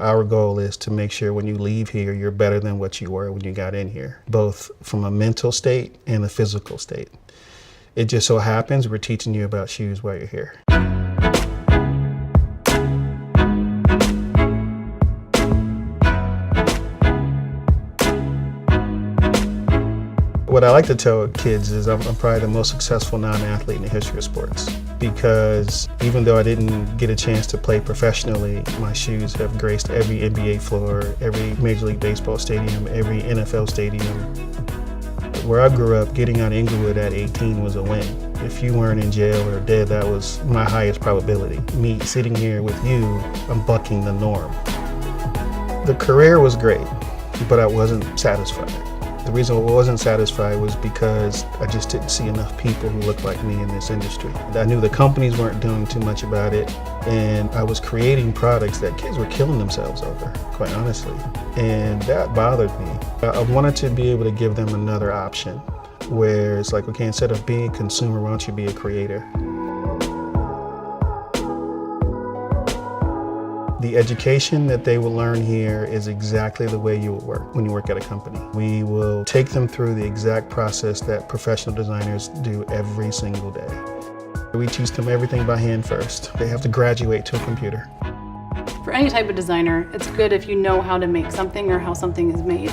Our goal is to make sure when you leave here, you're better than what you were when you got in here, both from a mental state and a physical state. It just so happens we're teaching you about shoes while you're here. What I like to tell kids is I'm probably the most successful non-athlete in the history of sports, because even though I didn't get a chance to play professionally, my shoes have graced every NBA floor, every Major League Baseball stadium, every NFL stadium. Where I grew up, getting out of Inglewood at 18 was a win. If you weren't in jail or dead, that was my highest probability. Me sitting here with you, I'm bucking the norm. The career was great, but I wasn't satisfied. The reason I wasn't satisfied was because I just didn't see enough people who looked like me in this industry. I knew the companies weren't doing too much about it, and I was creating products that kids were killing themselves over, quite honestly. And that bothered me. I wanted to be able to give them another option, where it's like, okay, instead of being a consumer, why don't you be a creator? The education that they will learn here is exactly the way you will work when you work at a company. We will take them through the exact process that professional designers do every single day. We teach them everything by hand first. They have to graduate to a computer. For any type of designer, it's good if you know how to make something or how something is made.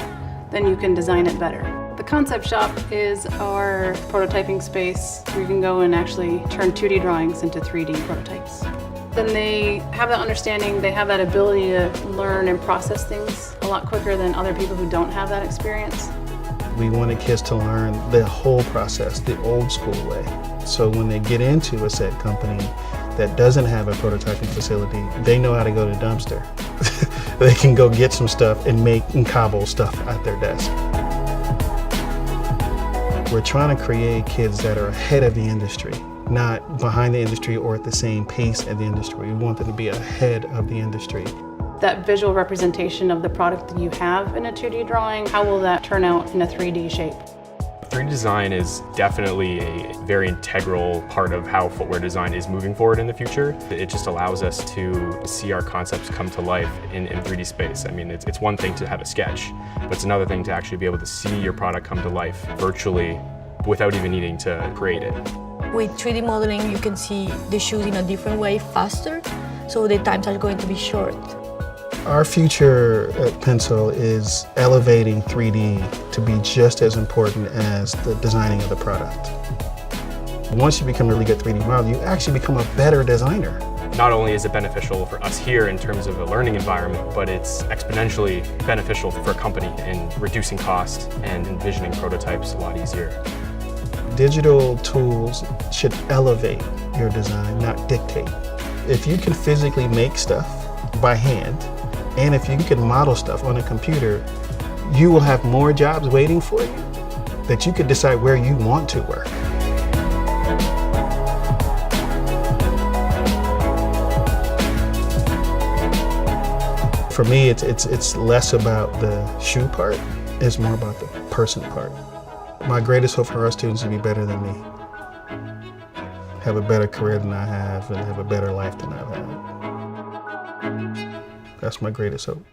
Then you can design it better. The concept shop is our prototyping space where you can go and actually turn 2D drawings into 3D prototypes. Then they have that understanding, they have that ability to learn and process things a lot quicker than other people who don't have that experience. We wanted kids to learn the whole process, the old school way. So when they get into a said company that doesn't have a prototyping facility, they know how to go to the dumpster. They can go get some stuff and make and cobble stuff at their desk. We're trying to create kids that are ahead of the industry, not behind the industry or at the same pace as the industry. We want them to be ahead of the industry. That visual representation of the product that you have in a 2D drawing, how will that turn out in a 3D shape? 3D design is definitely a very integral part of how footwear design is moving forward in the future. It just allows us to see our concepts come to life in 3D space. I mean, it's one thing to have a sketch, but it's another thing to actually be able to see your product come to life virtually without even needing to create it. With 3D modeling, you can see the shoes in a different way faster, so the times are going to be short. Our future at Pensole is elevating 3D to be just as important as the designing of the product. Once you become a really good 3D model, you actually become a better designer. Not only is it beneficial for us here in terms of a learning environment, but it's exponentially beneficial for a company in reducing cost and envisioning prototypes a lot easier. Digital tools should elevate your design, not dictate. If you can physically make stuff by hand, and if you can model stuff on a computer, you will have more jobs waiting for you that you could decide where you want to work. For me, it's less about the shoe part, it's more about the person part. My greatest hope for our students is to be better than me, have a better career than I have, and have a better life than I've had. That's my greatest hope.